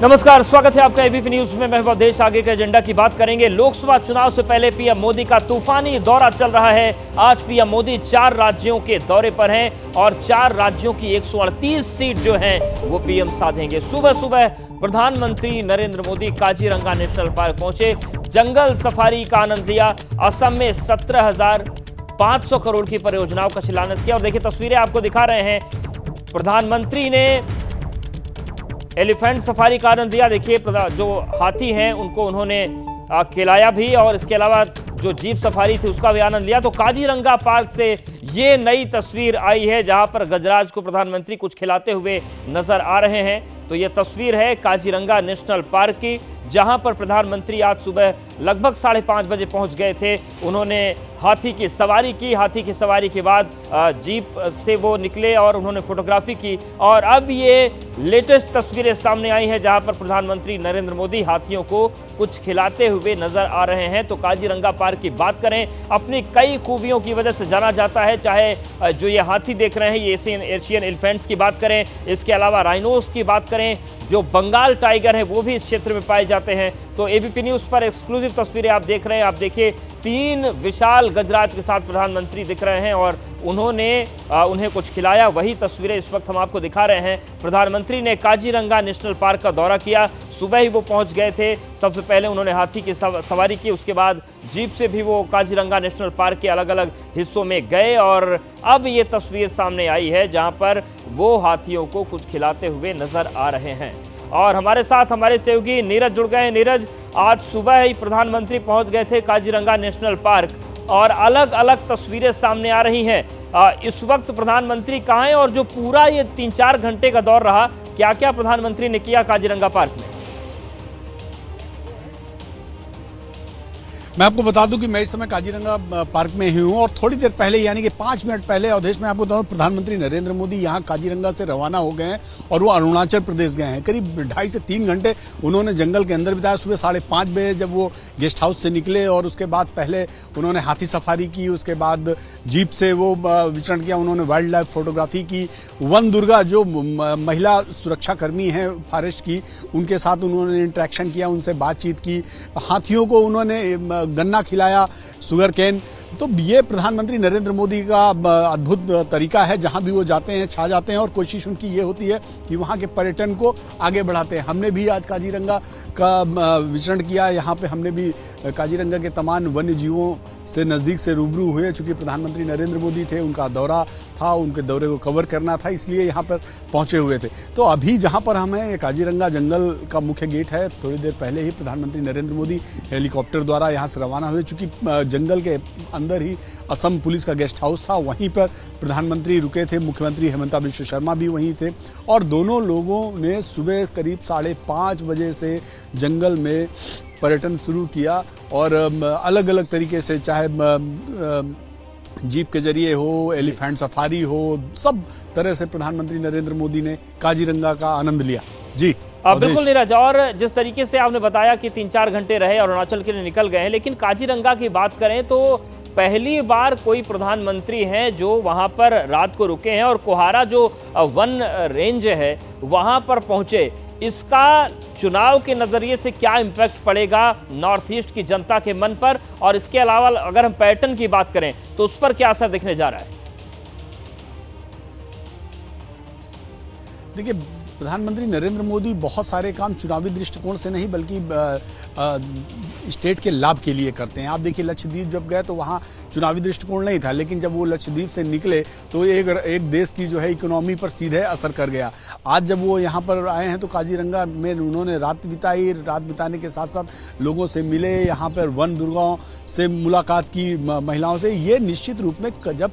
नमस्कार, स्वागत है आपका एबीपी न्यूज में। मैं देश आगे के एजेंडा की बात करेंगे। लोकसभा चुनाव से पहले पीएम मोदी का तूफानी दौरा चल रहा है। आज पीएम मोदी 4 राज्यों के दौरे पर हैं और 4 राज्यों की 138 सीट जो हैं वो पीएम साधेंगे। सुबह सुबह प्रधानमंत्री नरेंद्र मोदी काजीरंगा नेशनल पार्क पहुंचे, जंगल सफारी का आनंद लिया। असम में 17,500 करोड़ की परियोजनाओं का शिलान्यास किया। और देखिए तस्वीरें आपको दिखा रहे हैं। प्रधानमंत्री ने एलिफेंट सफारी का आनंद लिया। देखिए जो हाथी हैं उनको उन्होंने खिलाया भी, और इसके अलावा जो जीप सफारी थी उसका भी आनंद लिया। तो काजीरंगा पार्क से ये नई तस्वीर आई है जहां पर गजराज को प्रधानमंत्री कुछ खिलाते हुए नजर आ रहे हैं। तो ये तस्वीर है काजीरंगा नेशनल पार्क की, जहां पर प्रधानमंत्री आज सुबह लगभग 5:30 बजे पहुंच गए थे। उन्होंने हाथी की सवारी की। हाथी की सवारी के बाद जीप से वो निकले और उन्होंने फोटोग्राफी की। और अब ये लेटेस्ट तस्वीरें सामने आई हैं जहां पर प्रधानमंत्री नरेंद्र मोदी हाथियों को कुछ खिलाते हुए नजर आ रहे हैं। तो काजीरंगा पार्क की बात करें, अपनी कई खूबियों की वजह से जाना जाता है। चाहे जो ये हाथी देख रहे हैं, ये एशियन एलिफेंट्स की बात करें, इसके अलावा राइनोस की बात करें, जो बंगाल टाइगर है वो भी इस क्षेत्र में पाए जाते हैं। तो एबीपी न्यूज पर एक्सक्लूसिव तस्वीरें आप देख रहे हैं। आप देखिए 3 विशाल गजराज के साथ प्रधानमंत्री दिख रहे हैं और उन्होंने उन्हें कुछ खिलाया। वही तस्वीरें इस वक्त हम आपको दिखा रहे हैं। प्रधानमंत्री ने काजीरंगा नेशनल पार्क का दौरा किया। सुबह ही वो पहुंच गए थे। सबसे पहले उन्होंने हाथी की सवारी की, उसके बाद जीप से भी वो काजीरंगा नेशनल पार्क के अलग अलग हिस्सों में गए। और अब ये तस्वीर सामने आई है जहां पर वो हाथियों को कुछ खिलाते हुए नजर आ रहे हैं। और हमारे साथ हमारे सहयोगी नीरज जुड़ गए हैं। नीरज, आज सुबह ही प्रधानमंत्री पहुंच गए थे काजीरंगा नेशनल पार्क और अलग अलग तस्वीरें सामने आ रही हैं। इस वक्त प्रधानमंत्री कहाँ हैं और जो पूरा ये 3-4 घंटे का दौर रहा, क्या क्या प्रधानमंत्री ने किया काजीरंगा पार्क में? मैं आपको बता दूं कि मैं इस समय काजीरंगा पार्क में ही हूं और थोड़ी देर पहले यानी कि 5 मिनट पहले अवधेश में आपको बताऊं प्रधानमंत्री नरेंद्र मोदी यहां काजीरंगा से रवाना हो गए हैं और वो अरुणाचल प्रदेश गए हैं। करीब 2.5 से 3 घंटे उन्होंने जंगल के अंदर बिताया। सुबह 5:30 बजे जब वो गेस्ट हाउस से निकले और उसके बाद पहले उन्होंने हाथी सफारी की, उसके बाद जीप से वो विचरण किया, उन्होंने वाइल्ड लाइफ फोटोग्राफी की। वन दुर्गा जो महिला सुरक्षाकर्मी हैं फॉरेस्ट की, उनके साथ उन्होंने इंटरेक्शन किया, उनसे बातचीत की। हाथियों को उन्होंने गन्ना खिलाया, शुगर केन। तो ये प्रधानमंत्री नरेंद्र मोदी का अद्भुत तरीका है, जहां भी वो जाते हैं छा जाते हैं और कोशिश उनकी ये होती है कि वहां के पर्यटन को आगे बढ़ाते हैं। हमने भी आज काजीरंगा का विचरण किया। यहाँ पे हमने भी काजीरंगा के तमाम वन्य जीवों से नज़दीक से रूबरू हुए। चूंकि प्रधानमंत्री नरेंद्र मोदी थे, उनका दौरा था, उनके दौरे को कवर करना था, इसलिए यहाँ पर पहुंचे हुए थे। तो अभी जहाँ पर हम हैं, काजीरंगा जंगल का मुख्य गेट है। थोड़ी देर पहले ही प्रधानमंत्री नरेंद्र मोदी हेलीकॉप्टर द्वारा यहाँ से रवाना हुए। चूंकि जंगल के अंदर ही असम पुलिस का गेस्ट हाउस था, वहीं पर प्रधानमंत्री रुके थे। मुख्यमंत्री हेमंता बिश्व शर्मा भी वहीं थे और दोनों लोगों ने सुबह करीब 5:30 बजे से जंगल में पर्यटन शुरू किया और अलग अलग तरीके से, चाहे जीप के जरिए हो, एलिफेंट सफारी हो, सब तरह से प्रधानमंत्री नरेंद्र मोदी ने काजीरंगा का आनंद लिया। जी बिल्कुल नीरज, और जिस तरीके से आपने बताया कि 3-4 घंटे रहे और अरुणाचल के लिए निकल गए हैं, लेकिन काजीरंगा की बात करें तो पहली बार कोई प्रधानमंत्री हैं जो वहां पर रात को रुके हैं और कोहारा जो वन रेंज है वहां पर पहुंचे। इसका चुनाव के नजरिए से क्या इम्पैक्ट पड़ेगा नॉर्थ ईस्ट की जनता के मन पर, और इसके अलावा अगर हम पैटर्न की बात करें तो उस पर क्या असर दिखने जा रहा है? देखिए, प्रधानमंत्री नरेंद्र मोदी बहुत सारे काम चुनावी दृष्टिकोण से नहीं बल्कि स्टेट के लाभ के लिए करते हैं। आप देखिए, लक्षद्वीप जब गए तो वहाँ चुनावी दृष्टिकोण नहीं था, लेकिन जब वो लक्षद्वीप से निकले तो एक देश की जो है इकोनॉमी पर सीधे असर कर गया। आज जब वो यहाँ पर आए हैं तो काजीरंगा में उन्होंने रात बिताई। रात बिताने के साथ साथ लोगों से मिले, यहाँ पर वन दुर्गाओं से मुलाकात की, महिलाओं से। ये निश्चित रूप में जब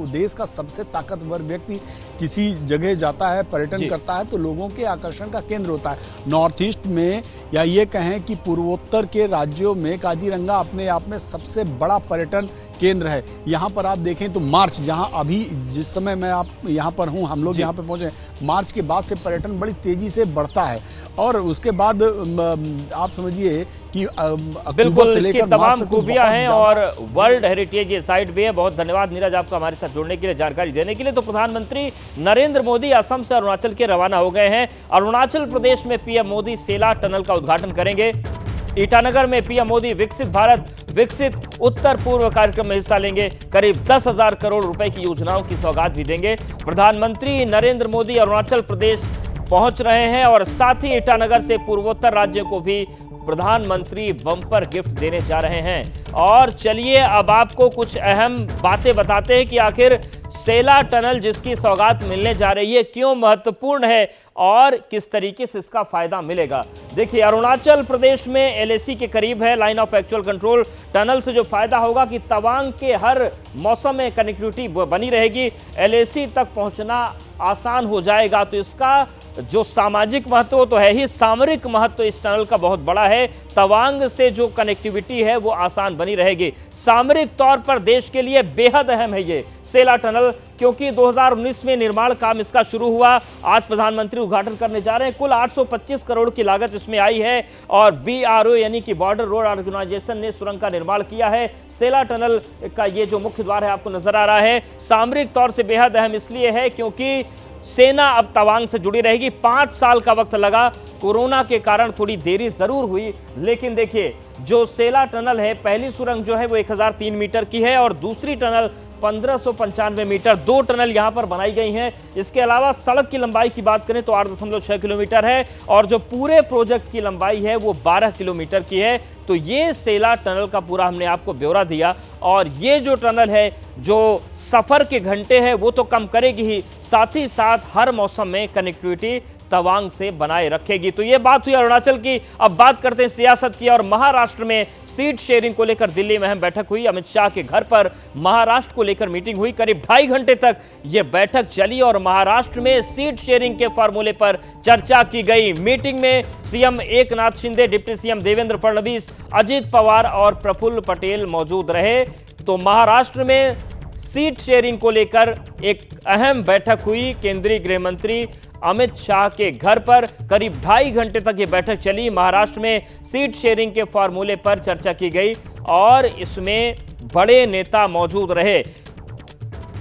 देश का सबसे ताकतवर व्यक्ति किसी जगह जाता है, पर्यटन करता है, तो लोगों के आकर्षण का केंद्र होता है। नॉर्थ ईस्ट में या ये कहें कि पूर्वोत्तर के राज्यों में काजीरंगा अपने आप में सबसे बड़ा पर्यटन केंद्र है। यहाँ पर आप देखें तो मार्च, जहाँ अभी जिस समय मैं आप यहाँ पर हूँ, हम लोग यहाँ पे पहुंचे, मार्च के बाद से पर्यटन बड़ी तेजी से बढ़ता है और उसके बाद आप समझिए कि बिल्कुल से इसकी तमाम खूबियां हैं और वर्ल्ड हेरिटेज ये साइट भी है। बहुत धन्यवाद नीरज आपका हमारे साथ जुड़ने के लिए, जानकारी देने के लिए। तो प्रधानमंत्री नरेंद्र मोदी असम से अरुणाचल के रवाना रवाना हो गए हैं। अरुणाचल प्रदेश में पीएम मोदी सेला टनल का उद्घाटन करेंगे। ईटानगर में पीएम मोदी विकसित भारत विकसित उत्तर पूर्व कार्यक्रम में हिस्सा लेंगे। करीब 10,000 करोड़ रुपए की योजनाओं की सौगात भी देंगे। प्रधानमंत्री नरेंद्र मोदी अरुणाचल प्रदेश पहुंच रहे हैं और साथ ही ईटानगर से पूर्वोत्तर राज्यों को भी प्रधानमंत्री बम्पर गिफ्ट देने जा रहे हैं। और चलिए अब आपको कुछ अहम बातें बताते हैं कि आखिर सेला टनल जिसकी सौगात मिलने जा रही है क्यों महत्वपूर्ण है और किस तरीके से इसका फायदा मिलेगा। देखिए, अरुणाचल प्रदेश में एलएसी के करीब है line of actual control. Tunnel से जो फायदा होगा कि तवांग के हर मौसम में कनेक्टिविटी बनी रहेगी, एलएसी तक पहुंचना आसान हो जाएगा। तो इसका जो सामाजिक महत्व तो है ही, सामरिक महत्व इस टनल का बहुत बड़ा है। तवांग से जो कनेक्टिविटी है वो आसान बनी रहेगी। सामरिक तौर पर देश के लिए बेहद अहम है ये सेला टनल, क्योंकि 2019 में निर्माण काम इसका शुरू हुआ। आज प्रधानमंत्री उद्घाटन करने जा रहे हैं। कुल 825 करोड़ की लागत इसमें आई है और बीआरओ यानी कि बॉर्डर रोड ऑर्गेनाइजेशन ने सुरंग का निर्माण किया है। सेला टनल का ये जो मुख्य द्वार है आपको नजर आ रहा है, सामरिक तौर से बेहद अहम इसलिए है क्योंकि सेना अब तवांग से जुड़ी रहेगी। 5 साल का वक्त लगा, कोरोना के कारण थोड़ी देरी जरूर हुई, लेकिन देखिए जो सेला टनल है, पहली सुरंग जो है वो 1003 मीटर की है और दूसरी टनल 1595 मीटर। 2 टनल यहां पर बनाई गई हैं। इसके अलावा सड़क की लंबाई की बात करें तो 8.6 किलोमीटर है और जो पूरे प्रोजेक्ट की लंबाई है वो 12 किलोमीटर की है। तो ये सेला टनल का पूरा हमने आपको ब्यौरा दिया और ये जो टनल है जो सफर के घंटे हैं वो तो कम करेगी ही, साथ ही साथ हर मौसम में कनेक्टिविटी तवांग से बनाए रखेगी। तो ये बात हुई अरुणाचल की। अब बात करते हैं सियासत की और महाराष्ट्र में सीट शेयरिंग को लेकर दिल्ली में अहम बैठक हुई। अमित शाह के घर पर महाराष्ट्र को लेकर मीटिंग हुई। करीब 2.5 घंटे तक यह बैठक चली और महाराष्ट्र में सीट शेयरिंग के फॉर्मूले पर चर्चा की गई। मीटिंग में CM Eknath Shinde, deputy CM Devendra Fadnavis, Ajit Pawar और प्रफुल्ल पटेल मौजूद रहे। तो महाराष्ट्र में सीट शेयरिंग को लेकर एक अहम बैठक हुई केंद्रीय गृह मंत्री अमित शाह के घर पर। करीब 2.5 घंटे तक ये बैठक चली। महाराष्ट्र में सीट शेयरिंग के फॉर्मूले पर चर्चा की गई और इसमें बड़े नेता मौजूद रहे।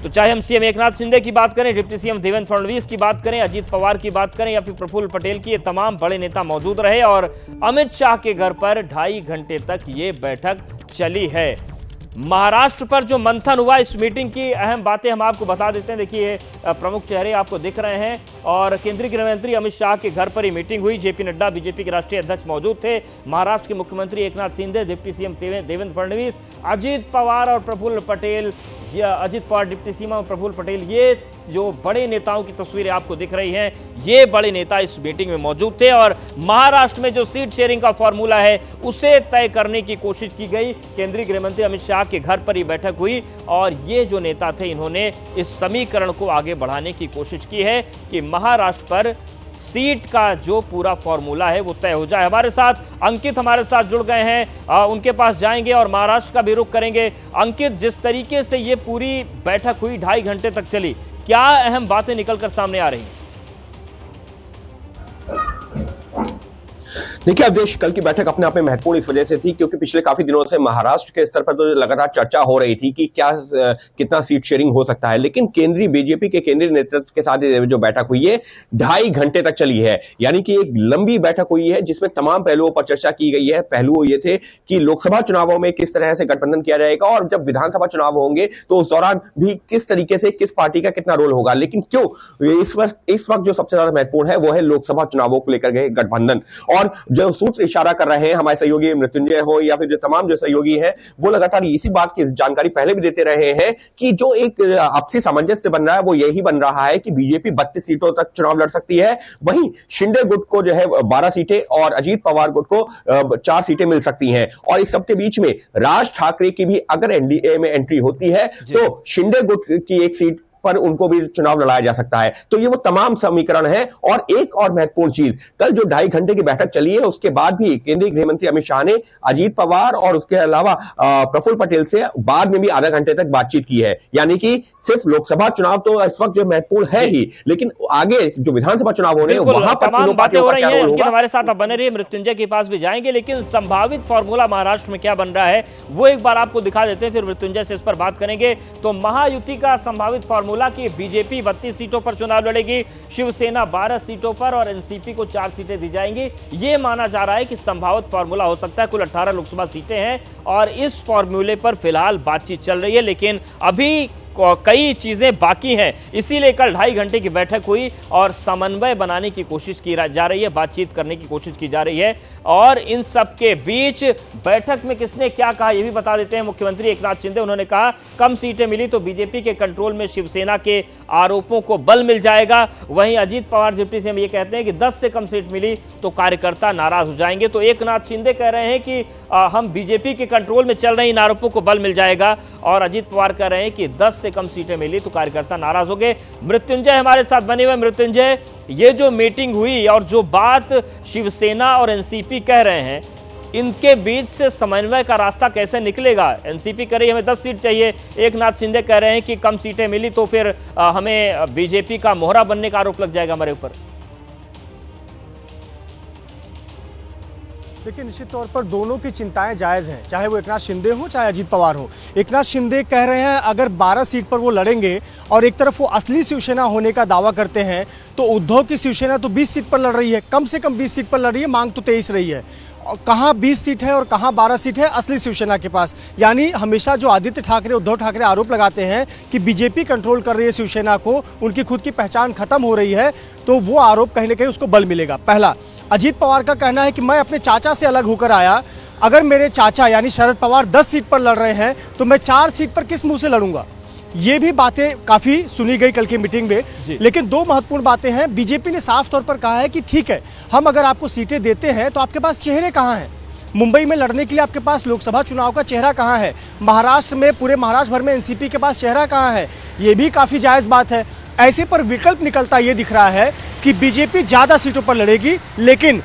तो चाहे हम सीएम एकनाथ शिंदे की बात करें, डिप्टी सीएम देवेंद्र फडणवीस की बात करें, अजित पवार की बात करें या फिर प्रफुल्ल पटेल की, ये तमाम बड़े नेता मौजूद रहे और अमित शाह के घर पर 2.5 घंटे तक ये बैठक चली है। महाराष्ट्र पर जो मंथन हुआ, इस मीटिंग की अहम बातें हम आपको बता देते हैं। देखिए, प्रमुख चेहरे आपको दिख रहे हैं और केंद्रीय गृह मंत्री अमित शाह के घर पर ही मीटिंग हुई। जेपी नड्डा बीजेपी के राष्ट्रीय अध्यक्ष मौजूद थे। महाराष्ट्र के मुख्यमंत्री एकनाथ शिंदे, डिप्टी सीएम देवेंद्र फडणवीस, अजित पवार और प्रफुल्ल पटेल, अजित पवार डिप्टी सीएम और प्रफुल्ल पटेल, ये जो बड़े नेताओं की तस्वीरें आपको दिख रही हैं, ये बड़े नेता इस मीटिंग में मौजूद थे और महाराष्ट्र में जो सीट शेयरिंग का फॉर्मूला है उसे तय करने की कोशिश की गई। केंद्रीय गृह मंत्री अमित शाह के घर पर ही बैठक हुई और ये जो नेता थे इन्होंने इस समीकरण को आगे बढ़ाने की कोशिश की है कि महाराष्ट्र पर सीट का जो पूरा फॉर्मूला है वो तय हो जाए। हमारे साथ अंकित हमारे साथ जुड़ गए हैं, उनके पास जाएंगे और महाराष्ट्र का भी रुख करेंगे। अंकित, जिस तरीके से ये पूरी बैठक हुई, 2.5 घंटे तक चली, क्या अहम बातें निकलकर सामने आ रही हैं? देखिए, अवधेश, कल की बैठक अपने आप में महत्वपूर्ण इस वजह से थी क्योंकि पिछले काफी दिनों से महाराष्ट्र के स्तर पर तो लगातार चर्चा हो रही थी कि कितना सीट शेयरिंग हो सकता है, लेकिन केंद्रीय बीजेपी के केंद्रीय नेतृत्व के साथ जो बैठक हुई है 2.5 घंटे तक चली है। यानी कि एक लंबी बैठक हुई है जिसमें तमाम पहलुओं पर चर्चा की गई है। पहलू ये थे कि लोकसभा चुनावों में किस तरह से गठबंधन किया जाएगा और जब विधानसभा चुनाव होंगे तो उस दौरान भी किस तरीके से किस पार्टी का कितना रोल होगा। लेकिन क्यों इस वक्त जो सबसे ज्यादा महत्वपूर्ण है वो है लोकसभा चुनावों को लेकर गए गठबंधन। और जो सूत्र इशारा कर रहे हैं हमारे सहयोगी मृत्युंजय हो या फिर जो तमाम जो सहयोगी हैं वो लगातार इसी बात की जानकारी पहले भी देते रहे हैं कि जो एक आपसी सामंजस्य बन रहा है वो यही बन रहा है कि बीजेपी 32 सीटों तक चुनाव लड़ सकती है, वहीं शिंदे गुट को जो है 12 सीटें और अजीत पवार गुट को 4 सीटें मिल सकती हैं। और इस सबके बीच में राज ठाकरे की भी अगर एनडीए में एंट्री होती है तो शिंदे गुट की एक सीट पर उनको भी चुनाव लड़ाया जा सकता है। तो ये वो तमाम समीकरण है। और एक और महत्वपूर्ण चीज, कल जो 2.5 घंटे की बैठक चली है उसके बाद भी केंद्रीय गृह मंत्री अमित शाह ने अजीत पवार और उसके अलावा प्रफुल्ल पटेल से बाद में भी आधा घंटे तक बातचीत की है। यानी कि सिर्फ लोकसभा चुनाव तो इस वक्त जो महत्वपूर्ण है ही, लेकिन आगे जो विधानसभा चुनाव होने वहां पर तमाम बातें हो रही हैं। उनके हमारे साथ अब बने रहिए, मृत्युंजय के पास भी जाएंगे, लेकिन संभावित फॉर्मूला महाराष्ट्र में क्या बन रहा है वो एक बार आपको दिखा देते हैं, फिर मृत्युंजय से इस पर बात करेंगे। तो महायुति का संभावित फॉर्मूला फॉर्मूला कि बीजेपी 32 सीटों पर चुनाव लड़ेगी, शिवसेना 12 सीटों पर और एनसीपी को 4 सीटें दी जाएंगी। ये माना जा रहा है कि संभावित फॉर्मूला हो सकता है। कुल 18 लोकसभा सीटें हैं और इस फॉर्मूले पर फिलहाल बातचीत चल रही है, लेकिन अभी कई चीजें बाकी हैं। इसीलिए कल 2.5 घंटे की बैठक हुई और समन्वय बनाने की कोशिश की जा रही है, बातचीत करने की कोशिश की जा रही है। और इन सब के बीच बैठक में किसने क्या कहा ये भी बता देते हैं। मुख्यमंत्री एकनाथ शिंदे, उन्होंने कहा कम सीटें मिली तो बीजेपी के कंट्रोल में शिवसेना के आरोपों को बल मिल जाएगा। वहीं अजीत पवार डिप्टी सीएम ये कहते हैं कि 10 से कम सीट मिली तो कार्यकर्ता नाराज हो जाएंगे। तो एकनाथ शिंदे कह रहे हैं कि हम बीजेपी के कंट्रोल में चल रहे इन आरोपों को बल मिल जाएगा, और अजीत पवार कह रहे हैं कि 10 से कम सीटें मिली तो कार्यकर्ता नाराज हो गए। मृत्युंजय हमारे साथ बने हुए। मृत्युंजय, ये जो मीटिंग हुई और जो बात शिवसेना और एनसीपी कह रहे हैं, इनके बीच से समन्वय का रास्ता कैसे निकलेगा? एनसीपी कह रही है हमें 10 सीट चाहिए, एकनाथ शिंदे कह रहे हैं कि कम सीटें मिली तो फिर हमें बीजेपी का मोहरा बनने का आरोप लग जाएगा हमारे ऊपर। देखिए, निश्चित तौर पर दोनों की चिंताएं जायज़ हैं, चाहे वो एकनाथ शिंदे हो चाहे अजीत पवार हो। एकनाथ शिंदे कह रहे हैं अगर 12 सीट पर वो लड़ेंगे और एक तरफ वो असली शिवसेना होने का दावा करते हैं, तो उद्धव की शिवसेना तो 20 सीट पर लड़ रही है, कम से कम 20 सीट पर लड़ रही है, मांग तो 23 रही है। कहाँ 20 सीट है और कहाँ 12 सीट है असली शिवसेना के पास। यानी हमेशा जो आदित्य ठाकरे, उद्धव ठाकरे आरोप लगाते हैं कि बीजेपी कंट्रोल कर रही है शिवसेना को, उनकी खुद की पहचान खत्म हो रही है, तो वो आरोप कहीं ना कहीं उसको बल मिलेगा। पहला, अजीत पवार का कहना है कि मैं अपने चाचा से अलग होकर आया, अगर मेरे चाचा यानी शरद पवार 10 सीट पर लड़ रहे हैं तो मैं 4 सीट पर किस मुंह से लड़ूंगा। ये भी बातें काफ़ी सुनी गई कल की मीटिंग में। लेकिन दो महत्वपूर्ण बातें हैं। बीजेपी ने साफ तौर पर कहा है कि ठीक है, हम अगर आपको सीटें देते हैं तो आपके पास चेहरे कहाँ हैं? मुंबई में लड़ने के लिए आपके पास लोकसभा चुनाव का चेहरा कहाँ है? महाराष्ट्र में, पूरे महाराष्ट्र भर में एनसीपी के पास चेहरा कहाँ है? ये भी काफ़ी जायज़ बात है। ऐसे पर विकल्प निकलता ये दिख रहा है कि बीजेपी ज़्यादा सीटों पर लड़ेगी, लेकिन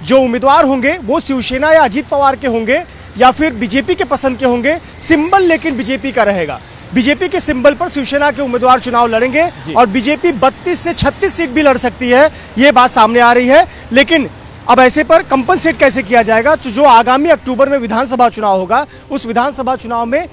जो उम्मीदवार होंगे वो शिवसेना या अजीत पवार के होंगे या फिर बीजेपी के पसंद के होंगे। सिंबल लेकिन बीजेपी का रहेगा। बीजेपी के सिंबल पर शिवसेना के उम्मीदवार चुनाव लड़ेंगे और बीजेपी 32 से 36 सीट भी लड़ सकती है, ये बात सामने आ रही है। लेकिन अब ऐसे पर कंपनसेट कैसे किया जाएगा? तो जो आगामी अक्टूबर में विधानसभा चुनाव होगा, उस विधानसभा चुनाव में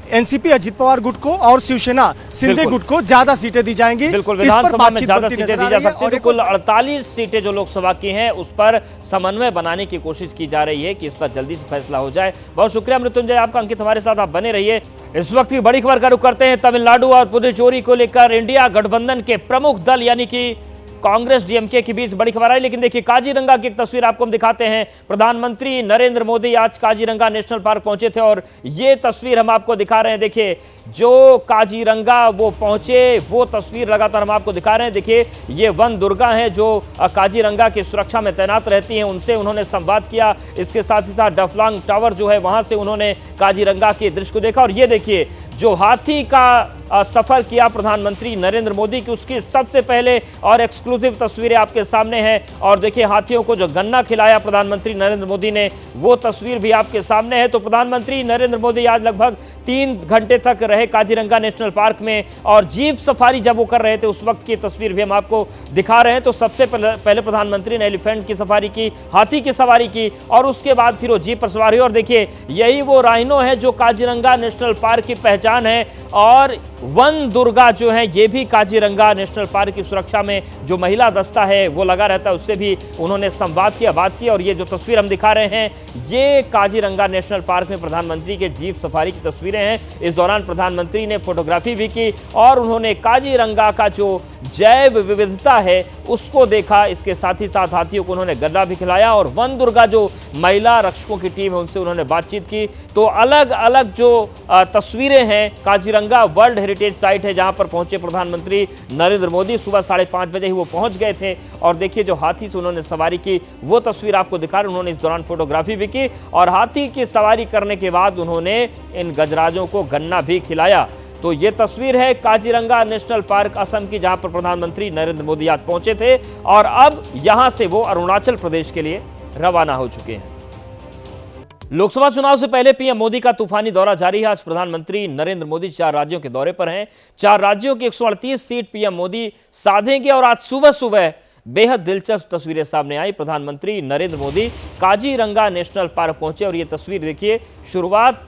एनसीपी अजीत पवार गुट को और शिवसेना शिंदे गुट को ज्यादा सीटें दी जाएंगी। बिल्कुल, विधानसभा में ज्यादा सीटें दी जा सकती है। कुल 48 सीटें जो लोकसभा की हैं उस पर समन्वय बनाने की कोशिश की जा रही है कि इस पर जल्दी से फैसला हो जाए। बहुत शुक्रिया मृत्युंजय आपका। अंकित हमारे साथ आप बने रहिए। इस वक्त की बड़ी खबर का रुख करते हैं तमिलनाडु और पुडुचेरी को लेकर। इंडिया गठबंधन के प्रमुख दल यानी कि कांग्रेस डीएमके के बीच बड़ी खबर आई। लेकिन देखिए, काजीरंगा की एक तस्वीर आपको हम दिखाते हैं। प्रधानमंत्री नरेंद्र मोदी आज काजीरंगा नेशनल पार्क पहुंचे थे और ये तस्वीर हम आपको दिखा रहे हैं। देखिए, जो काजीरंगा वो पहुंचे, वो तस्वीर लगातार हम आपको दिखा रहे हैं। देखिए, ये वन दुर्गा हैं जो काजीरंगा की सुरक्षा में तैनात रहती हैं, उनसे उन्होंने संवाद किया। इसके साथ ही साथ डफलांग टावर जो है वहां से उन्होंने काजीरंगा के दृश्य को देखा। और ये देखिए, जो हाथी का सफर किया प्रधानमंत्री नरेंद्र मोदी की, उसकी सबसे पहले और एक्सक्लूसिव तस्वीरें आपके सामने हैं। और देखिए, हाथियों को जो गन्ना खिलाया प्रधानमंत्री नरेंद्र मोदी ने, वो तस्वीर भी आपके सामने है। तो प्रधानमंत्री नरेंद्र मोदी आज लगभग 3 घंटे तक रहे काजीरंगा नेशनल पार्क में और जीप सफारी जब वो कर रहे थे उस वक्त की तस्वीर भी हम आपको दिखा रहे हैं। तो सबसे पहले प्रधानमंत्री ने एलिफेंट की सफारी की, हाथी की सवारी की और उसके बाद फिर वो जीप पर सवार हुए। और देखिए, यही वो राइनो है जो काजीरंगा नेशनल पार्क की पहचान है। और वन दुर्गा जो है, ये भी काजीरंगा नेशनल पार्क की सुरक्षा में जो महिला दस्ता है वो लगा रहता है, उससे भी उन्होंने संवाद किया, बात की। और ये जो तस्वीर हम दिखा रहे हैं, ये काजीरंगा नेशनल पार्क में प्रधानमंत्री के जीप सफारी की तस्वीरें हैं। इस दौरान प्रधानमंत्री ने फोटोग्राफी भी की और उन्होंने काजीरंगा का जो जैव विविधता है उसको देखा। इसके साथ ही साथ हाथियों को उन्होंने गन्ना भी खिलाया और वन दुर्गा जो महिला रक्षकों की टीम है उनसे उन्होंने बातचीत की। तो अलग अलग जो तस्वीरें हैं, काजीरंगा वर्ल्ड हेरिटेज साइट है जहां पर पहुंचे प्रधानमंत्री नरेंद्र मोदी। सुबह 5:30 बजे ही वो पहुंच गए थे। और देखिए, जो हाथी से उन्होंने सवारी की वो तस्वीर आपको दिखा रहे। उन्होंने इस दौरान फोटोग्राफी भी की और हाथी की सवारी करने के बाद उन्होंने इन गजराजों को गन्ना भी खिलाया। तो ये तस्वीर है काजीरंगा नेशनल पार्क असम की, जहां पर प्रधानमंत्री नरेंद्र मोदी आज पहुंचे थे और अब यहां से वो अरुणाचल प्रदेश के लिए रवाना हो चुके हैं। लोकसभा चुनाव से पहले पीएम मोदी का तूफानी दौरा जारी है। आज प्रधानमंत्री नरेंद्र मोदी 4 राज्यों के दौरे पर हैं। 4 राज्यों की 138 सीट पीएम मोदी साधेंगे और आज सुबह सुबह बेहद दिलचस्प तस्वीरें सामने आई। प्रधानमंत्री नरेंद्र मोदी काजीरंगा नेशनल पार्क पहुंचे और ये तस्वीर देखिए, शुरुआत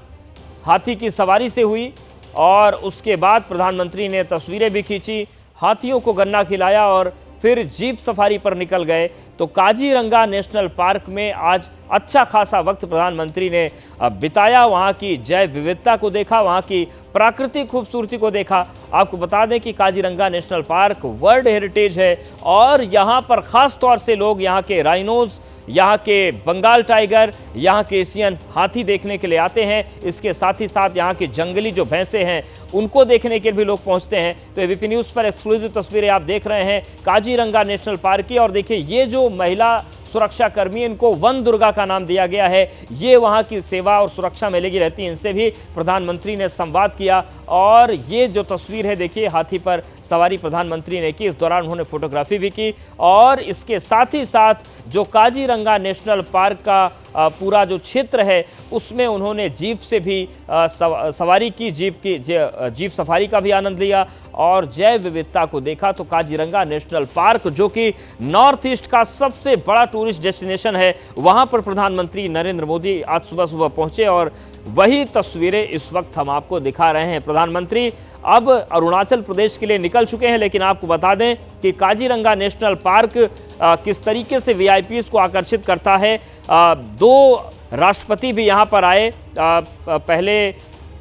हाथी की सवारी से हुई और उसके बाद प्रधानमंत्री ने तस्वीरें भी खींची, हाथियों को गन्ना खिलाया और फिर जीप सफारी पर निकल गए। तो काजीरंगा नेशनल पार्क में आज अच्छा खासा वक्त प्रधानमंत्री ने बिताया, वहाँ की जैव विविधता को देखा, वहाँ की प्राकृतिक खूबसूरती को देखा। आपको बता दें कि Kaziranga national park world heritage है और यहाँ पर ख़ास तौर से लोग यहाँ के राइनोज, यहाँ के बंगाल टाइगर, यहाँ के एशियन हाथी देखने के लिए आते हैं। इसके साथ ही साथ यहाँ की जंगली जो भैंसें हैं उनको देखने के लिए भी लोग पहुँचते हैं। तो एबीपी न्यूज़ पर एक्सक्लूसिव तस्वीरें आप देख रहे हैं काजीरंगा नेशनल पार्क की। और देखिए, ये जो महिला सुरक्षा कर्मी, इनको वन दुर्गा का नाम दिया गया है, ये वहाँ की सेवा और सुरक्षा में लगी रहती है। इनसे भी प्रधानमंत्री ने संवाद किया और ये जो तस्वीर है देखिए, हाथी पर सवारी प्रधानमंत्री ने की। इस दौरान उन्होंने फोटोग्राफी भी की और इसके साथ ही साथ जो काजीरंगा नेशनल पार्क का पूरा जो क्षेत्र है उसमें उन्होंने जीप से भी सवारी की, जीप सफारी का भी आनंद लिया और जैव विविधता को देखा। तो काजीरंगा नेशनल पार्क जो कि नॉर्थ ईस्ट का सबसे बड़ा टूरिस्ट डेस्टिनेशन है, वहां पर प्रधानमंत्री नरेंद्र मोदी आज सुबह सुबह पहुंचे और वही तस्वीरें इस वक्त हम आपको दिखा रहे हैं। प्रधानमंत्री अब अरुणाचल प्रदेश के लिए निकल चुके हैं, लेकिन आपको बता दें कि काजीरंगा नेशनल पार्क किस तरीके से वीआईपीज़ को आकर्षित करता है। दो राष्ट्रपति भी यहाँ पर आए, पहले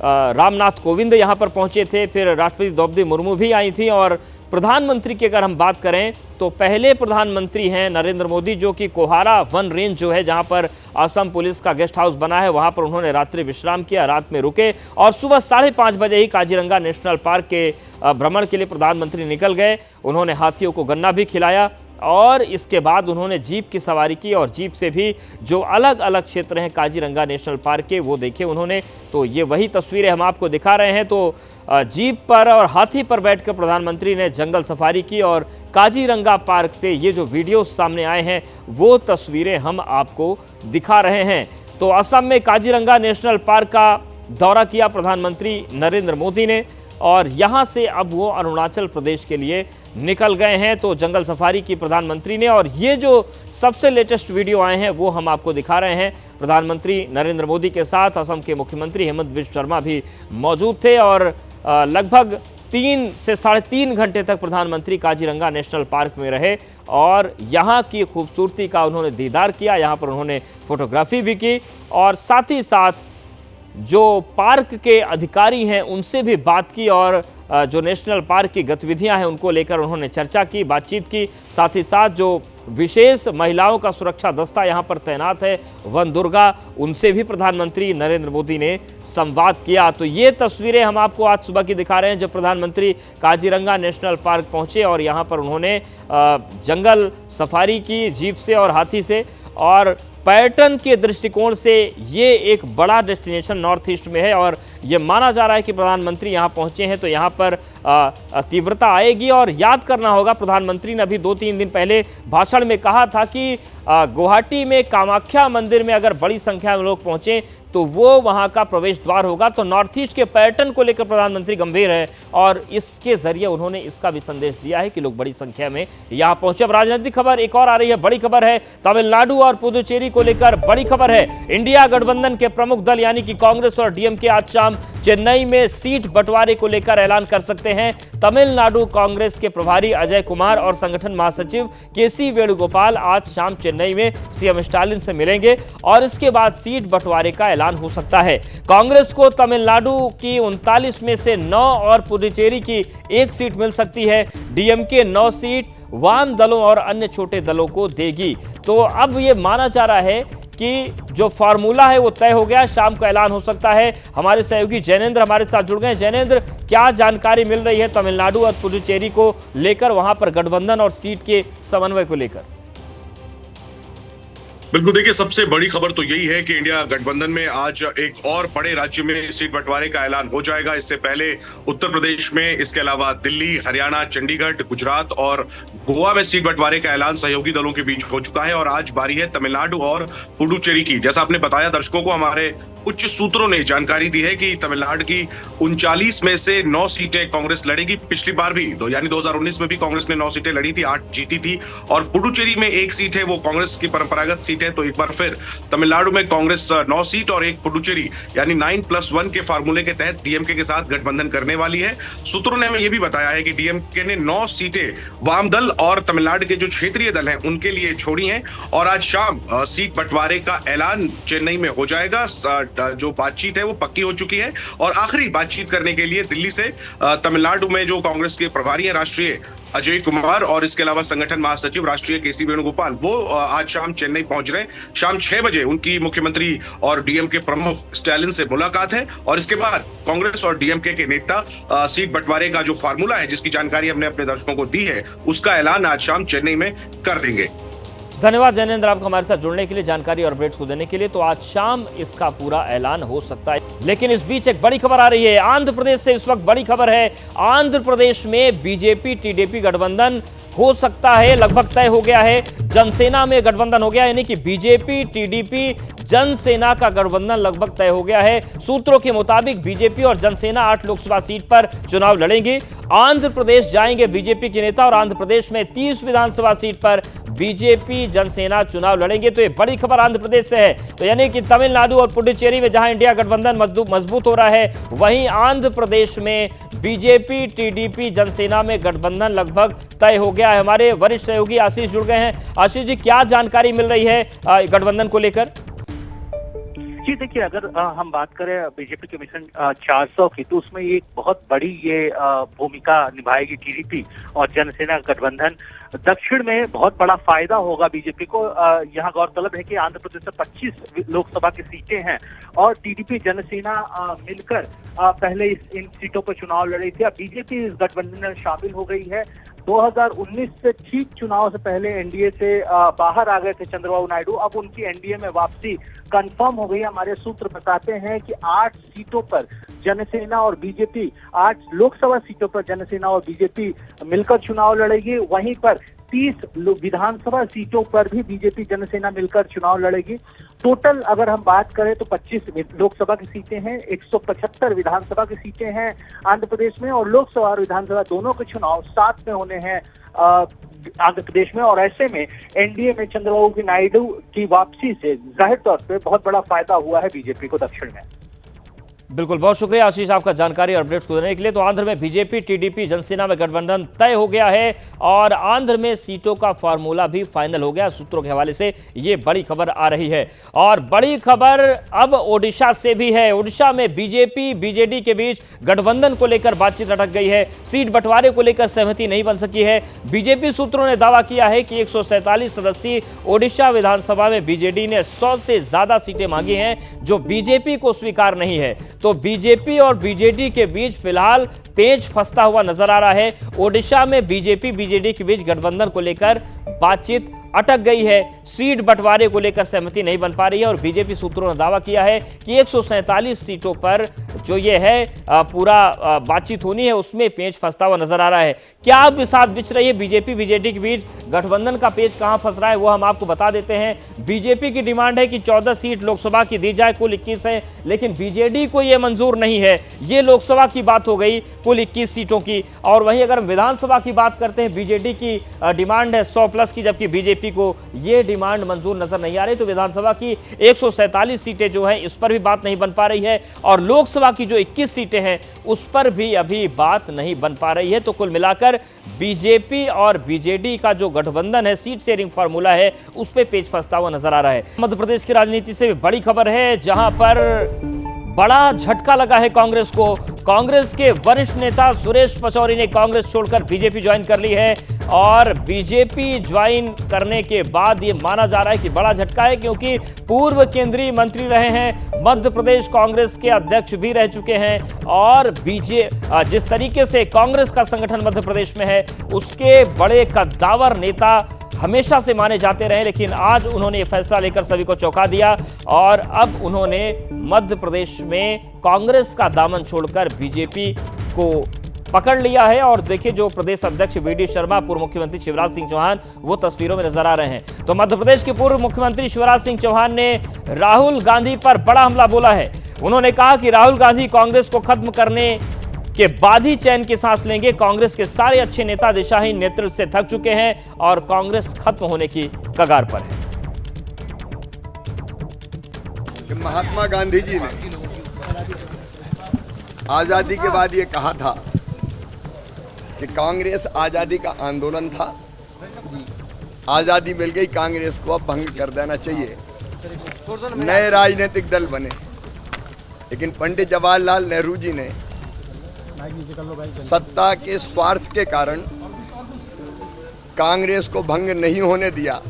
रामनाथ कोविंद यहाँ पर पहुँचे थे, फिर राष्ट्रपति द्रौपदी मुर्मू भी आई थी। और प्रधानमंत्री की अगर हम बात करें तो पहले प्रधानमंत्री हैं नरेंद्र मोदी, जो कि कोहारा वन रेंज जो है जहां पर असम पुलिस का गेस्ट हाउस बना है, वहां पर उन्होंने रात्रि विश्राम किया, रात में रुके और सुबह 5:30 बजे ही काजीरंगा नेशनल पार्क के भ्रमण के लिए प्रधानमंत्री निकल गए। उन्होंने हाथियों को गन्ना भी खिलाया और इसके बाद उन्होंने जीप की सवारी की और जीप से भी जो अलग अलग क्षेत्र हैं काजीरंगा नेशनल पार्क के वो देखे उन्होंने। तो ये वही तस्वीरें हम आपको दिखा रहे हैं। तो जीप पर और हाथी पर बैठकर प्रधानमंत्री ने जंगल सफारी की और काजीरंगा पार्क से ये जो वीडियो सामने आए हैं वो तस्वीरें हम आपको दिखा रहे हैं। तो असम में काजीरंगा नेशनल पार्क का दौरा किया प्रधानमंत्री नरेंद्र मोदी ने और यहाँ से अब वो अरुणाचल प्रदेश के लिए निकल गए हैं। तो जंगल सफारी की प्रधानमंत्री ने और ये जो सबसे लेटेस्ट वीडियो आए हैं वो हम आपको दिखा रहे हैं। प्रधानमंत्री नरेंद्र मोदी के साथ असम के मुख्यमंत्री हेमंत बिश्व शर्मा भी मौजूद थे और लगभग 3 से 3.5 घंटे तक प्रधानमंत्री काजीरंगा नेशनल पार्क में रहे और यहाँ की खूबसूरती का उन्होंने दीदार किया, यहाँ पर उन्होंने फोटोग्राफी भी की और साथ ही साथ जो पार्क के अधिकारी हैं उनसे भी बात की और जो नेशनल पार्क की गतिविधियां हैं उनको लेकर उन्होंने चर्चा की, बातचीत की। साथ ही साथ जो विशेष महिलाओं का सुरक्षा दस्ता यहाँ पर तैनात है, वन दुर्गा, उनसे भी प्रधानमंत्री नरेंद्र मोदी ने संवाद किया। तो ये तस्वीरें हम आपको आज सुबह की दिखा रहे हैं जब प्रधानमंत्री काजीरंगा नेशनल पार्क पहुँचे और यहाँ पर उन्होंने जंगल सफारी की जीप से और हाथी से। और पर्यटन के दृष्टिकोण से ये एक बड़ा डेस्टिनेशन नॉर्थ ईस्ट में है और ये माना जा रहा है कि प्रधानमंत्री यहाँ पहुँचे हैं तो यहाँ पर तीव्रता आएगी। और याद करना होगा, प्रधानमंत्री ने अभी 2-3 दिन पहले भाषण में कहा था कि गुवाहाटी में कामाख्या मंदिर में अगर बड़ी संख्या में लोग पहुँचें तो वो वहाँ का प्रवेश द्वार होगा। तो नॉर्थ ईस्ट के पर्यटन को लेकर प्रधानमंत्री गंभीर है और इसके जरिए उन्होंने इसका भी संदेश दिया है कि लोग बड़ी संख्या में यहाँ पहुंचे। अब राजनीतिक खबर एक और आ रही है, बड़ी खबर है तमिलनाडु और पुदुचेरी को लेकर बड़ी खबर है। इंडिया गठबंधन के प्रमुख दल यानी कि कांग्रेस और डीएमके आज शाम चेन्नई में सीट बंटवारे को लेकर ऐलान कर सकते हैं। तमिलनाडु कांग्रेस के प्रभारी अजय कुमार और संगठन महासचिव केसी वेणुगोपाल आज शाम चेन्नई में सीएम स्टालिन से मिलेंगे और इसके बाद सीट बंटवारे का ऐलान हो सकता है। कांग्रेस को तमिलनाडु की 39 में से 9 और पुडुचेरी की 1 सीट मिल सकती है। डीएमके 9 सीट वाम दलों और अन्य छोटे दलों को देगी। तो अब ये माना जा रहा है कि जो फार्मूला है वो तय हो गया, शाम को ऐलान हो सकता है। हमारे सहयोगी जैनेंद्र हमारे साथ जुड़ गए। जैनेंद्र, क्या जानकारी मिल रही है तमिलनाडु और पुडुचेरी को लेकर, वहां पर गठबंधन और सीट के समन्वय को लेकर? बिल्कुल, देखिए सबसे बड़ी खबर तो यही है कि इंडिया गठबंधन में आज एक और बड़े राज्य में सीट बंटवारे का ऐलान हो जाएगा। इससे पहले उत्तर प्रदेश में, इसके अलावा दिल्ली, हरियाणा, चंडीगढ़, गुजरात और गोवा में सीट बंटवारे का ऐलान सहयोगी दलों के बीच हो चुका है और आज बारी है तमिलनाडु और पुडुचेरी की। जैसा आपने बताया दर्शकों को, हमारे उच्च सूत्रों ने जानकारी दी है कि तमिलनाडु की 39 में से 9 सीटें कांग्रेस लड़ेगी। पिछली बार भी यानी 2019 में भी कांग्रेस ने 9 सीटें लड़ी थी, 8 जीती थी। और पुडुचेरी में 1 सीट है, वो कांग्रेस की परंपरागत सीट सीट है, तो एक बार फिर तमिलनाडु में कांग्रेस 9 सीट और एक पुडुचेरी यानी 9+1 के फार्मूले के तहत डीएमके के साथ गठबंधन करने वाली है। सूत्रों ने हमें यह भी बताया है कि डीएमके ने 9 सीटें वाम दल और तमिलनाडु के जो क्षेत्रीय दल हैं उनके लिए छोड़ी हैं और आज शाम सीट बंटवारे का ऐलान चेन्नई में हो जाएगा। जो बातचीत है वो पक्की हो चुकी है और आखिरी बातचीत करने के लिए दिल्ली से तमिलनाडु में जो कांग्रेस के प्रभारी हैं राष्ट्रीय अजय कुमार और इसके अलावा संगठन महासचिव राष्ट्रीय केसी वेणुगोपाल वो आज शाम चेन्नई पहुंच रहे हैं। शाम 6 बजे उनकी मुख्यमंत्री और डीएमके प्रमुख स्टालिन से मुलाकात है और इसके बाद कांग्रेस और डीएमके के नेता सीट बंटवारे का जो फार्मूला है, जिसकी जानकारी हमने अपने दर्शकों को दी है, उसका ऐलान आज शाम चेन्नई में कर देंगे। धन्यवाद जैनेंद्र, आपको हमारे साथ जुड़ने के लिए, जानकारी और अपडेट्स को देने के लिए। तो आज शाम इसका पूरा ऐलान हो सकता है, लेकिन इस बीच एक बड़ी खबर आ रही है आंध्र प्रदेश से। इस वक्त बड़ी खबर है, आंध्र प्रदेश में बीजेपी टीडीपी गठबंधन हो सकता है, लगभग तय हो गया है। जनसेना में गठबंधन हो गया, यानी कि बीजेपी टीडीपी जनसेना का गठबंधन लगभग तय हो गया है। सूत्रों के मुताबिक बीजेपी और जनसेना 8 लोकसभा सीट पर चुनाव लड़ेंगे। आंध्र प्रदेश जाएंगे बीजेपी के नेता और आंध्र प्रदेश में 30 विधानसभा सीट पर बीजेपी जनसेना चुनाव लड़ेंगे। तो ये बड़ी खबर आंध्र प्रदेश से है। तो यानी कि तमिलनाडु और पुडुचेरी में जहां इंडिया गठबंधन मजबूत हो रहा है, वहीं आंध्र प्रदेश में बीजेपी टीडीपी जनसेना में गठबंधन लगभग तय हो गया है। हमारे वरिष्ठ सहयोगी आशीष जुड़ गए हैं। आशीष जी, क्या जानकारी मिल रही है गठबंधन को लेकर? जी देखिए, अगर हम बात करें बीजेपी के मिशन 400 की, तो उसमें एक बहुत बड़ी ये भूमिका निभाएगी टीडीपी और जनसेना गठबंधन। दक्षिण में बहुत बड़ा फायदा होगा बीजेपी को। यहाँ गौरतलब है कि आंध्र प्रदेश में 25 लोकसभा की सीटें हैं और टीडीपी जनसेना मिलकर पहले इन सीटों पर चुनाव लड़ी थी। अब बीजेपी इस गठबंधन में शामिल हो गई है। 2019 से ठीक चुनाव से पहले एनडीए से बाहर आ गए थे चंद्रबाबू नायडू, अब उनकी एनडीए में वापसी कंफर्म हो गई। हमारे सूत्र बताते हैं कि 8 सीटों पर जनसेना और बीजेपी, 8 लोकसभा सीटों पर जनसेना और बीजेपी मिलकर चुनाव लड़ेगी। वहीं पर 30 विधानसभा सीटों पर भी बीजेपी जनसेना मिलकर चुनाव लड़ेगी। टोटल अगर हम बात करें तो 25 लोकसभा की सीटें हैं, 175 विधानसभा की सीटें हैं आंध्र प्रदेश में, और लोकसभा और विधानसभा दोनों के चुनाव साथ में होने हैं आंध्र प्रदेश में। और ऐसे में एनडीए में चंद्रबाबू नायडू की वापसी से जाहिर तौर पर बहुत बड़ा फायदा हुआ है बीजेपी को दक्षिण में। बिल्कुल, बहुत शुक्रिया आशीष आपका जानकारी और अपडेट्स को देने के लिए। तो आंध्र में बीजेपी टीडीपी जनसेना में गठबंधन तय हो गया है और आंध्र में सीटों का फार्मूला भी फाइनल हो गया। सूत्रों के हवाले से ये बड़ी खबर आ रही है। और बड़ी खबर अब ओडिशा से भी है। ओडिशा में बीजेपी बीजेडी के बीच गठबंधन को लेकर बातचीत अटक गई है। सीट बंटवारे को लेकर सहमति नहीं बन सकी है। बीजेपी सूत्रों ने दावा किया है कि 147 सदस्यीय ओडिशा विधानसभा में बीजेडी ने 100 से ज्यादा सीटें मांगी हैं, जो बीजेपी को स्वीकार नहीं है। तो बीजेपी और बीजेडी के बीच फिलहाल पेच फंसता हुआ नजर आ रहा है। ओडिशा में बीजेपी बीजेडी के बीच गठबंधन को लेकर बातचीत अटक गई है। सीट बंटवारे को लेकर सहमति नहीं बन पा रही है और बीजेपी सूत्रों ने दावा किया है कि 147 सीटों पर जो ये है पूरा बातचीत होनी है, उसमें पेच फंसता हुआ नजर आ रहा है। क्या बिसात बिछ रही है बीजेपी बीजेडी के बीच? गठबंधन का पेच कहां फंस रहा है वो हम आपको बता देते हैं। बीजेपी की डिमांड है कि 14 सीट लोकसभा की दी जाए, कुल 21 है, लेकिन बीजेडी को यह मंजूर नहीं है। ये लोकसभा की बात हो गई, कुल 21 सीटों की। और वहीं अगर हम विधानसभा की बात करते हैं, बीजेडी की डिमांड है 100+ की, जबकि बीजेपी को यह डिमांड मंजूर नजर नहीं आ रही। तो विधानसभा की 147 सीटें जो हैं, इस पर भी बात नहीं बन पा रही है और लोकसभा की जो 21 सीटें हैं उस पर भी अभी बात नहीं बन पा रही है। तो कुल मिलाकर बीजेपी और बीजेडी का जो गठबंधन है, सीट शेयरिंग फार्मूला है, उस पर पेच फंसता हुआ नजर आ रहा है। मध्य प्रदेश की राजनीति से भी बड़ी खबर है, जहां पर बड़ा झटका लगा है कांग्रेस को। कांग्रेस के वरिष्ठ नेता सुरेश पचौरी ने कांग्रेस छोड़कर बीजेपी ज्वाइन कर ली है और बीजेपी ज्वाइन करने के बाद ये माना जा रहा है कि बड़ा झटका है, क्योंकि पूर्व केंद्रीय मंत्री रहे हैं, मध्य प्रदेश कांग्रेस के अध्यक्ष भी रह चुके हैं और जिस तरीके से कांग्रेस का संगठन मध्य प्रदेश में है, उसके बड़े कद्दावर नेता हमेशा से माने जाते रहे। लेकिन आज उन्होंने फैसला लेकर सभी को चौंका दिया और अब उन्होंने मध्य प्रदेश में कांग्रेस का दामन छोड़कर बीजेपी को पकड़ लिया है। और देखिए, जो प्रदेश अध्यक्ष वीडी शर्मा, पूर्व मुख्यमंत्री शिवराज सिंह चौहान, वो तस्वीरों में नजर आ रहे हैं। तो मध्य प्रदेश के पूर्व मुख्यमंत्री शिवराज सिंह चौहान ने राहुल गांधी पर बड़ा हमला बोला है। उन्होंने कहा कि राहुल गांधी कांग्रेस को खत्म करने के बाद ही चैन की सांस लेंगे। कांग्रेस के सारे अच्छे नेता दिशाहीन नेतृत्व से थक चुके हैं और कांग्रेस खत्म होने की कगार पर है। कि महात्मा गांधी जी ने आज़ादी के बाद ये कहा था कि कांग्रेस आज़ादी का आंदोलन था, आज़ादी मिल गई, कांग्रेस को अब भंग कर देना चाहिए, नए राजनीतिक दल बने। लेकिन पंडित जवाहरलाल नेहरू जी ने सत्ता के स्वार्थ के कारण कांग्रेस को भंग नहीं होने दिया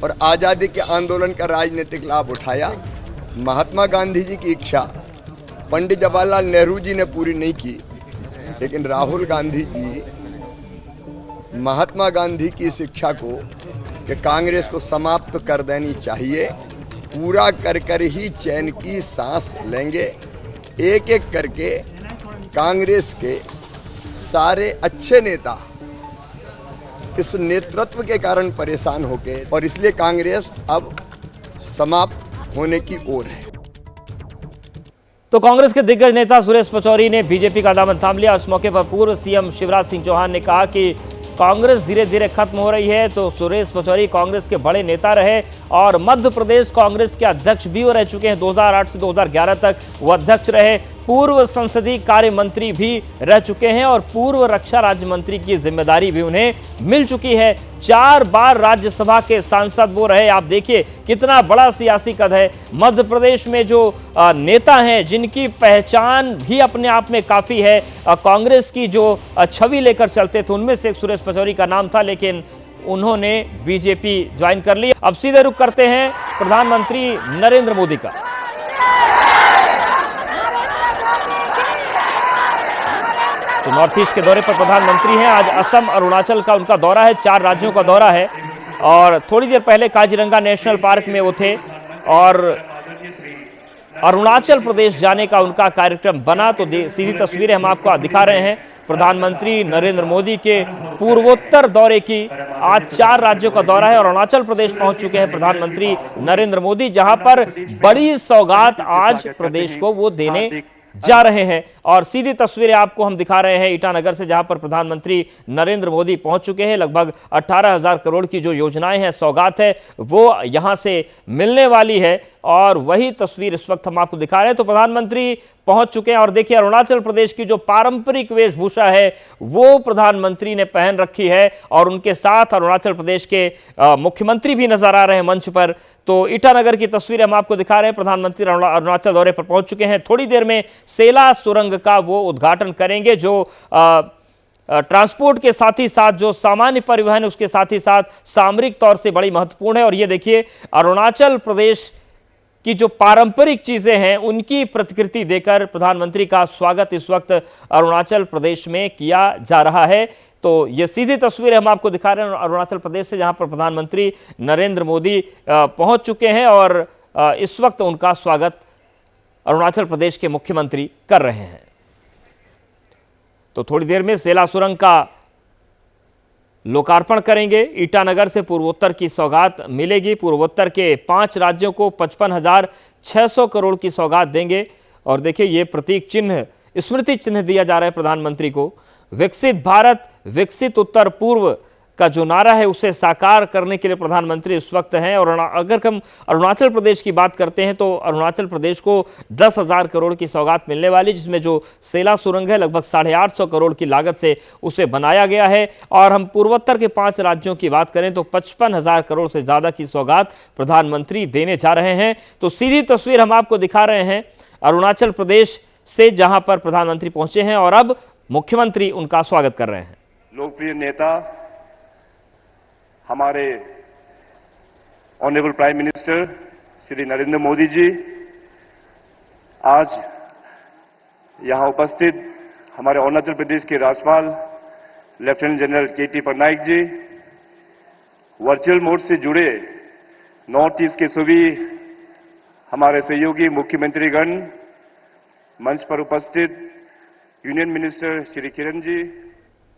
और आज़ादी के आंदोलन का राजनीतिक लाभ उठाया। महात्मा गांधी जी की इच्छा पंडित जवाहरलाल नेहरू जी ने पूरी नहीं की, लेकिन राहुल गांधी जी महात्मा गांधी की इस इच्छा को कि कांग्रेस को समाप्त कर देनी चाहिए पूरा कर कर ही चैन की सांस लेंगे। एक एक करके कांग्रेस के सारे अच्छे नेता इस नेतृत्व के कारण परेशान हो गए और इसलिए कांग्रेस अब समाप्त होने की ओर है। तो कांग्रेस के दिग्गज नेता सुरेश पचौरी ने बीजेपी का दामन थाम लिया। इस मौके पर पूर्व सीएम शिवराज सिंह चौहान ने कहा कि कांग्रेस धीरे धीरे खत्म हो रही है। तो सुरेश पचौरी कांग्रेस के बड़े नेता रहे और मध्य प्रदेश कांग्रेस के अध्यक्ष भी वो रह चुके हैं। 2008 से 2011 तक वो अध्यक्ष रहे, पूर्व संसदीय कार्य मंत्री भी रह चुके हैं और पूर्व रक्षा राज्य मंत्री की जिम्मेदारी भी उन्हें मिल चुकी है। 4 बार राज्यसभा के सांसद वो रहे। आप देखिए कितना बड़ा सियासी कद है। मध्य प्रदेश में जो नेता हैं जिनकी पहचान भी अपने आप में काफ़ी है, कांग्रेस की जो छवि लेकर चलते थे उनमें से एक सुरेश पचौरी का नाम था, लेकिन उन्होंने बीजेपी ज्वाइन कर ली। अब सीधे रुख करते हैं प्रधानमंत्री नरेंद्र मोदी का। तो नॉर्थ ईस्ट के दौरे पर प्रधानमंत्री हैं। आज असम अरुणाचल का उनका दौरा है, 4 राज्यों का दौरा है और थोड़ी देर पहले काजीरंगा नेशनल पार्क में वो थे और अरुणाचल प्रदेश जाने का उनका कार्यक्रम बना। तो सीधी तस्वीरें हम आपको दिखा रहे हैं प्रधानमंत्री नरेंद्र मोदी के पूर्वोत्तर दौरे की। आज 4 राज्यों का दौरा है और अरुणाचल प्रदेश पहुंच चुके हैं प्रधानमंत्री नरेंद्र मोदी, जहां पर बड़ी सौगात आज प्रदेश को वो देने जा रहे हैं। और सीधी तस्वीरें आपको हम दिखा रहे हैं ईटानगर से, जहां पर प्रधानमंत्री नरेंद्र मोदी पहुंच चुके हैं। लगभग 18,000 करोड़ की जो योजनाएं हैं, सौगात है, वो यहां से मिलने वाली है और वही तस्वीर इस वक्त हम आपको दिखा रहे हैं। तो प्रधानमंत्री पहुंच चुके हैं और देखिए अरुणाचल प्रदेश की जो पारंपरिक वेशभूषा है वो प्रधानमंत्री ने पहन रखी है और उनके साथ अरुणाचल प्रदेश के मुख्यमंत्री भी नजर आ रहे हैं मंच पर। तो ईटानगर की तस्वीरें हम आपको दिखा रहे हैं। प्रधानमंत्री अरुणाचल दौरे पर पहुंच चुके हैं। थोड़ी देर में सेला सुरंग का वो उद्घाटन करेंगे, जो ट्रांसपोर्ट के साथ ही साथ जो सामान्य परिवहन उसके साथ ही साथ सामरिक तौर से बड़ी महत्वपूर्ण है। और ये देखिए अरुणाचल प्रदेश की जो पारंपरिक चीजें हैं उनकी प्रतिकृति देकर प्रधानमंत्री का स्वागत इस वक्त अरुणाचल प्रदेश में किया जा रहा है। तो ये सीधी तस्वीरें हम आपको दिखा रहे हैं अरुणाचल प्रदेश से, जहां पर प्रधानमंत्री नरेंद्र मोदी पहुंच चुके हैं और इस वक्त उनका स्वागत अरुणाचल प्रदेश के मुख्यमंत्री कर रहे हैं। तो थोड़ी देर में सेला सुरंग का लोकार्पण करेंगे। ईटानगर से पूर्वोत्तर की सौगात मिलेगी। पूर्वोत्तर के 5 राज्यों को 55,600 करोड़ की सौगात देंगे। और देखिए ये प्रतीक चिन्ह, स्मृति चिन्ह दिया जा रहा है प्रधानमंत्री को। विकसित भारत विकसित उत्तर पूर्व का जो नारा है उसे साकार करने के लिए प्रधानमंत्री इस वक्त हैं। और अगर हम अरुणाचल प्रदेश की बात करते हैं तो अरुणाचल प्रदेश को 10,000 करोड़ की सौगात मिलने वाली, जिसमें जो सेला सुरंग है लगभग 850 करोड़ की लागत से उसे बनाया गया है। और हम पूर्वोत्तर के 5 राज्यों की बात करें तो 55,000 करोड़ से ज़्यादा की सौगात प्रधानमंत्री देने जा रहे हैं। तो सीधी तस्वीर हम आपको दिखा रहे हैं अरुणाचल प्रदेश से, जहां पर प्रधानमंत्री पहुंचे हैं और अब मुख्यमंत्री उनका स्वागत कर रहे हैं। लोकप्रिय नेता हमारे honourable prime minister Shri Narendra Modi ji, आज यहां उपस्थित हमारे अरुणाचल प्रदेश के राज्यपाल lieutenant general K T. Patnaik ji, virtual mode से जुड़े नॉर्थ ईस्ट के सभी हमारे सहयोगी मुख्यमंत्रीगण, मंच पर उपस्थित यूनियन मिनिस्टर श्री किरण जी,